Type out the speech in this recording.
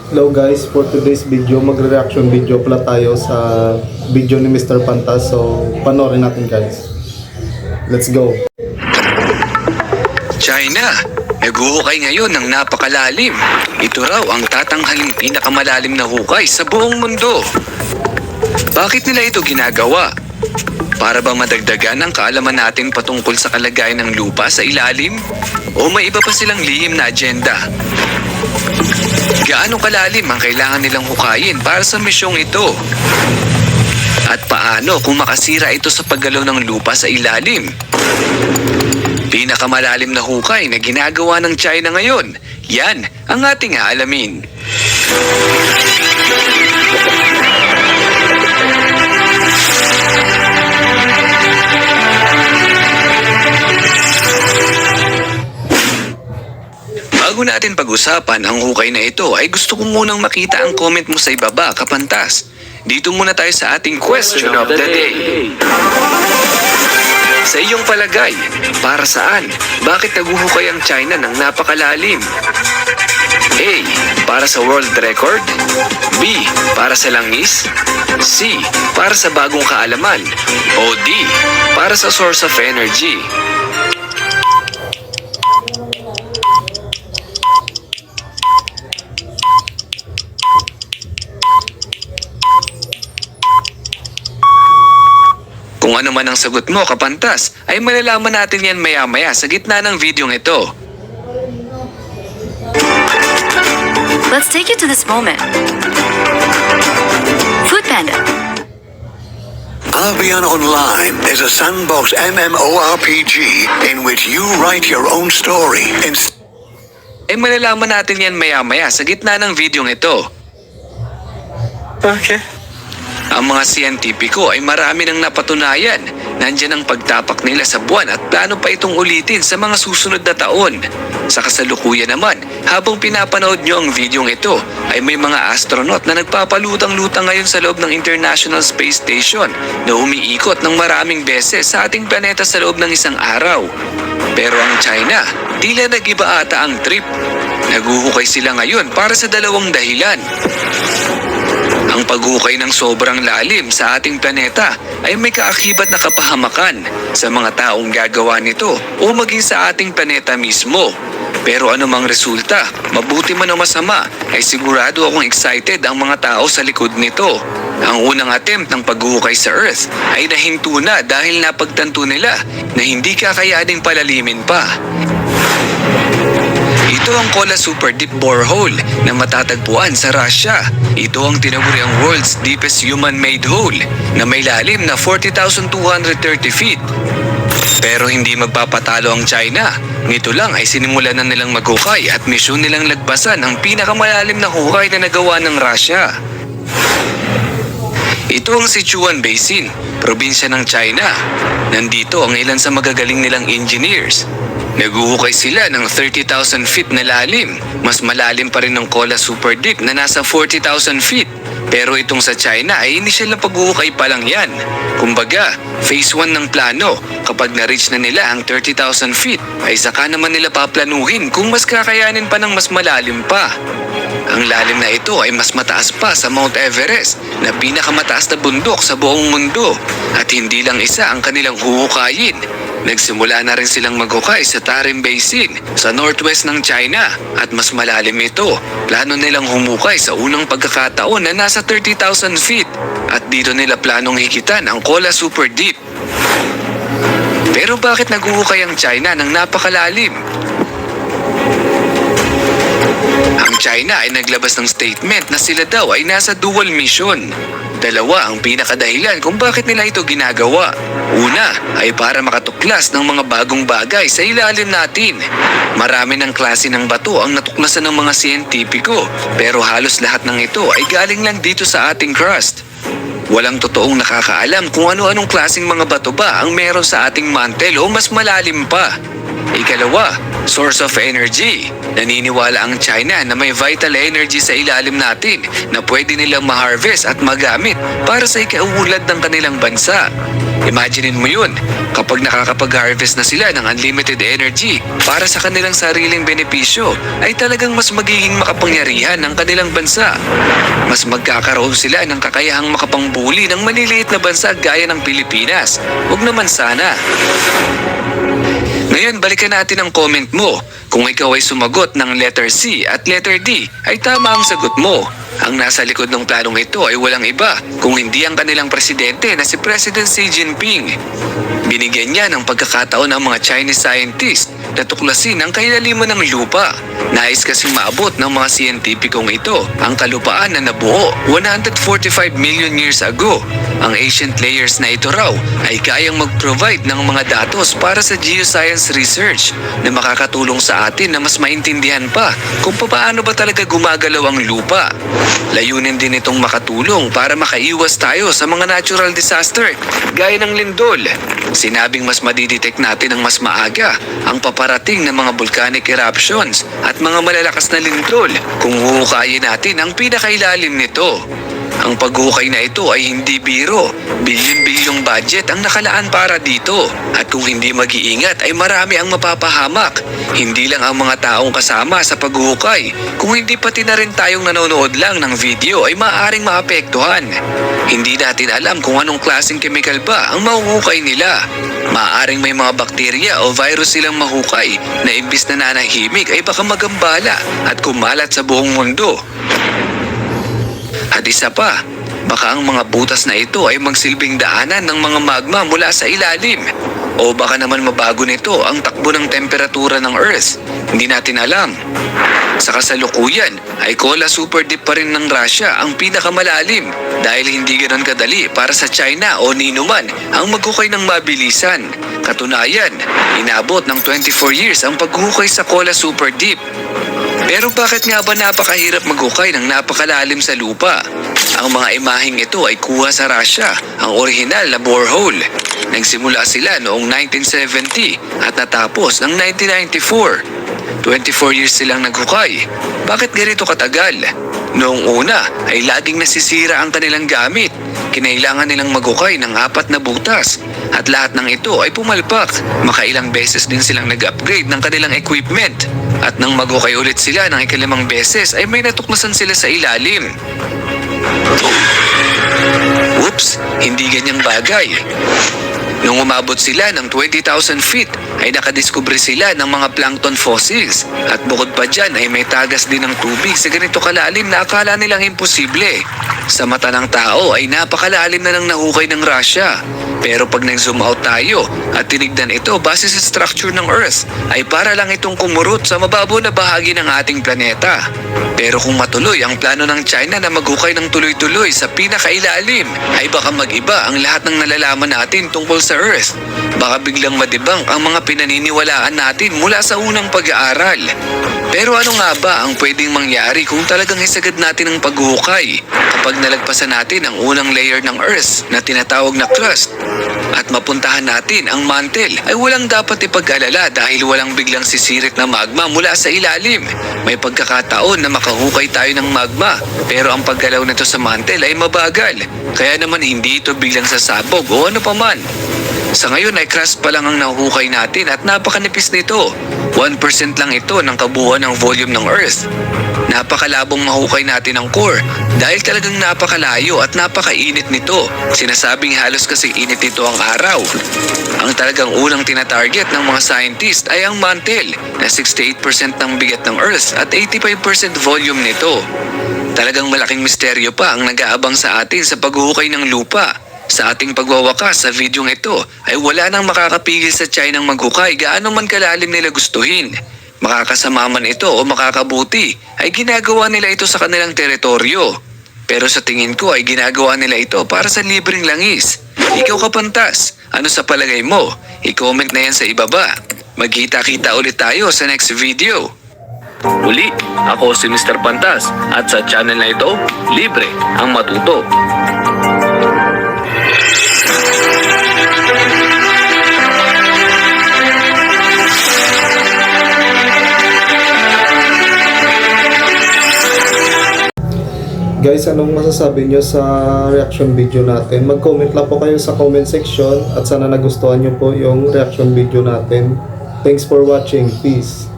Hello guys, for today's video, magre-reaction video pala tayo sa video ni Mr. Pantas. So, panoorin natin guys. Let's go! China, naghuhukay ngayon ng napakalalim. Ito raw ang tatanghaling pinakamalalim na hukay sa buong mundo. Bakit nila ito ginagawa? Para ba madagdagan ang kaalaman natin patungkol sa kalagayan ng lupa sa ilalim? O may iba pa silang lihim na agenda? Gaano kalalim ang kailangan nilang hukayin para sa misyong ito? At paano kung makasira ito sa paggalaw ng lupa sa ilalim? Pinakamalalim na hukay na ginagawa ng China ngayon, yan ang ating aalamin. Bago natin pag-usapan ang hukay na ito ay gusto ko munang makita ang comment mo sa ibaba, Kapantas. Dito muna tayo sa ating question of the day. Sa iyong palagay, para saan? Bakit naguhukay ang China ng napakalalim? A. Para sa world record. B. Para sa langis. C. Para sa bagong kaalaman. O D. Para sa source of energy. Kung ano man ang sagot mo, Kapantas, ay malalaman natin yan maya-maya sa gitna ng videong ito. Let's take you to this moment. Food Panda. Albion Online is a sandbox MMORPG in which you write your own story. Ay malalaman natin yan maya-maya sa gitna ng videong ito. Okay. Ang mga siyentipiko ay marami nang napatunayan. Nandyan ang pagtapak nila sa buwan at plano pa itong ulitin sa mga susunod na taon. Sa kasalukuyan naman, habang pinapanood nyo ang videong ito, ay may mga astronaut na nagpapalutang-lutang ngayon sa loob ng International Space Station na umiikot ng maraming beses sa ating planeta sa loob ng isang araw. Pero ang China, tila nag-iba ata ang trip. Naguhukay sila ngayon para sa dalawang dahilan. Ang paghukay ng sobrang lalim sa ating planeta ay may kaakibat na kapahamakan sa mga taong gagawa nito o maging sa ating planeta mismo. Pero anumang resulta, mabuti man o masama, ay sigurado akong excited ang mga tao sa likod nito. Ang unang attempt ng paghukay sa Earth ay nahinto na dahil napagtanto nila na hindi kakayaning palalimin pa. Ito ang Kola Super Deep Borehole na matatagpuan sa Russia. Ito ang tinaguri ang world's deepest human-made hole na may lalim na 40,230 feet. Pero hindi magpapatalo ang China. Nito lang ay sinimulan na nilang maghukay at misyon nilang lagpasan ang pinakamalalim na hukay na nagawa ng Russia. Ito ang Sichuan Basin, probinsya ng China. Nandito ang ilan sa magagaling nilang engineers. Naguhukay sila ng 30,000 feet na lalim. Mas malalim pa rin ng Kola Super Deep na nasa 40,000 feet. Pero itong sa China ay initial na paghuhukay pa lang yan. Kumbaga, phase 1 ng plano. Kapag na-reach na nila ang 30,000 feet, ay saka naman nila paplanuhin kung mas kakayanin pa ng mas malalim pa. Ang lalim na ito ay mas mataas pa sa Mount Everest na pinakamataas na bundok sa buong mundo. At hindi lang isa ang kanilang huhukayin. Nagsimula na rin silang maghukay sa Tarim Basin sa northwest ng China at mas malalim ito. Plano nilang humukay sa unang pagkakataon na nasa 30,000 feet at dito nila planong higitan ang Kola Super Deep. Pero bakit naguhukay ang China ng napakalalim? Ang China ay naglabas ng statement na sila daw ay nasa dual mission. Dalawa ang pinakadahilan kung bakit nila ito ginagawa. Una ay para makatuklas ng mga bagong bagay sa ilalim natin. Marami ng klase ng bato ang natuklasan ng mga siyentipiko, pero halos lahat ng ito ay galing lang dito sa ating crust. Walang totoong nakakaalam kung ano-anong klaseng mga bato ba ang meron sa ating mantle o mas malalim pa. Ikalawa, source of energy. Naniniwala ang China na may vital energy sa ilalim natin na pwede nilang ma-harvest at magamit para sa ikauunlad ng kanilang bansa. Imaginein mo yun, kapag nakakapag-harvest na sila ng unlimited energy para sa kanilang sariling benepisyo, ay talagang mas magiging makapangyarihan ng kanilang bansa. Mas magkakaroon sila ng kakayahang makapangbuli ng maliliit na bansa gaya ng Pilipinas. Huwag naman sana. Ngayon, balikan natin ang comment mo. Kung ikaw ay sumagot ng letter C at letter D, ay tama ang sagot mo. Ang nasa likod ng planong ito ay walang iba kung hindi ang kanilang presidente na si President Xi Jinping. Binigyan niya ng pagkakataon ng mga Chinese scientists na tuklasin ang kailaliman ng lupa. Nais kasing maabot ng mga siyentipikong ito ang kalupaan na nabuo 145 million years ago. Ang ancient layers na ito raw ay kayang mag-provide ng mga datos para sa geoscience research na makakatulong sa atin na mas maintindihan pa kung paano ba talaga gumagalaw ang lupa. Layunin din itong makatulong para makaiwas tayo sa mga natural disaster gaya ng lindol. Sinabing mas madidetect natin ng mas maaga ang paparating ng mga volcanic eruptions at mga malalakas na lindol kung huhukayin natin ang pinakailalim nito. Ang paghukay na ito ay hindi biro. Bilyon-bilyong budget ang nakalaan para dito. At kung hindi mag-iingat ay marami ang mapapahamak. Hindi lang ang mga taong kasama sa paghuhukay. Kung hindi pati na rin tayong nanonood lang ng video ay maaaring maapektuhan. Hindi natin alam kung anong klaseng chemical ba ang mahuhukay nila. Maaaring may mga bakterya o virus silang mahukay na imbis na nanahimik ay baka magambala at kumalat sa buong mundo. At isa pa, baka ang mga butas na ito ay magsilbing daanan ng mga magma mula sa ilalim. O baka naman mabago nito ang takbo ng temperatura ng Earth. Hindi natin alam. Sa kasalukuyan ay Kola Super Deep pa rin ng Russia ang pinakamalalim dahil hindi ganon kadali para sa China o nino man ang maghukay ng mabilisan. Katunayan, inabot ng 24 years ang paghukay sa Kola Super Deep. Pero bakit nga ba napakahirap maghukay ng napakalalim sa lupa? Ang mga imaheng ito ay kuha sa Russia, ang orihinal na borehole. Nagsimula sila noong 1970 at natapos ng 1994. 24 years silang naghukay. Bakit ganito katagal? Noong una ay laging nasisira ang kanilang gamit. Kinailangan nilang maghukay ng 4 na butas at lahat ng ito ay pumalpak. Makailang beses din silang nag-upgrade ng kanilang equipment. At nang maghukay ulit sila ng ikalimang beses ay may natuklasan sila sa ilalim. Oops, hindi ganyang bagay. Nung umabot sila ng 20,000 feet ay nakadiskubre sila ng mga plankton fossils. At bukod pa dyan ay may tagas din ng tubig sa ganito kalalim na akala nilang imposible. Sa mata ng tao ay napakalalim na ng nahukay ng Russia. Pero pag nag-zoom out tayo at tinignan ito base sa structure ng Earth ay para lang itong kumurot sa mababaw na bahagi ng ating planeta. Pero kung matuloy ang plano ng China na maghukay ng tuloy-tuloy sa pinakailalim ay baka mag-iba ang lahat ng nalalaman natin tungkol sa Earth. Baka biglang madibang ang mga pinaniniwalaan natin mula sa unang pag-aaral. Pero ano nga ba ang pwedeng mangyari kung talagang isagad natin ang paghuhukay kapag nalagpasan natin ang unang layer ng Earth na tinatawag na crust at mapuntahan natin ang mantle ay walang dapat ipag-alala dahil walang biglang sisirit na magma mula sa ilalim. May pagkakataon na makahukay tayo ng magma pero ang paggalaw nito sa mantle ay mabagal kaya naman hindi ito biglang sasabog o ano paman. Sa ngayon ay crust pa lang ang nahuhukay natin at napakanipis nito. 1% lang ito ng kabuuan ng volume ng Earth. Napakalabong mahukay natin ang core dahil talagang napakalayo at napakainit nito. Sinasabing halos kasi init nito ang araw. Ang talagang unang tinatarget ng mga scientist ay ang mantle na 68% ng bigat ng Earth at 85% volume nito. Talagang malaking misteryo pa ang nag-aabang sa atin sa paghuhukay ng lupa. Sa ating pagwawakas sa videong ito ay wala nang makakapigil sa China maghukay gaano man kalalim nila gustuhin. Makakasama man ito o makakabuti ay ginagawa nila ito sa kanilang teritoryo. Pero sa tingin ko ay ginagawa nila ito para sa libreng langis. Ikaw kapantas, ano sa palagay mo? I-comment na yan sa ibaba. Magkita-kita ulit tayo sa next video. Uli, ako si Mr. Pantas at sa channel na ito, libre ang matuto. Guys, anong masasabi nyo sa reaction video natin? Mag-comment lang po kayo sa comment section at sana nagustuhan nyo po yung reaction video natin. Thanks for watching. Peace.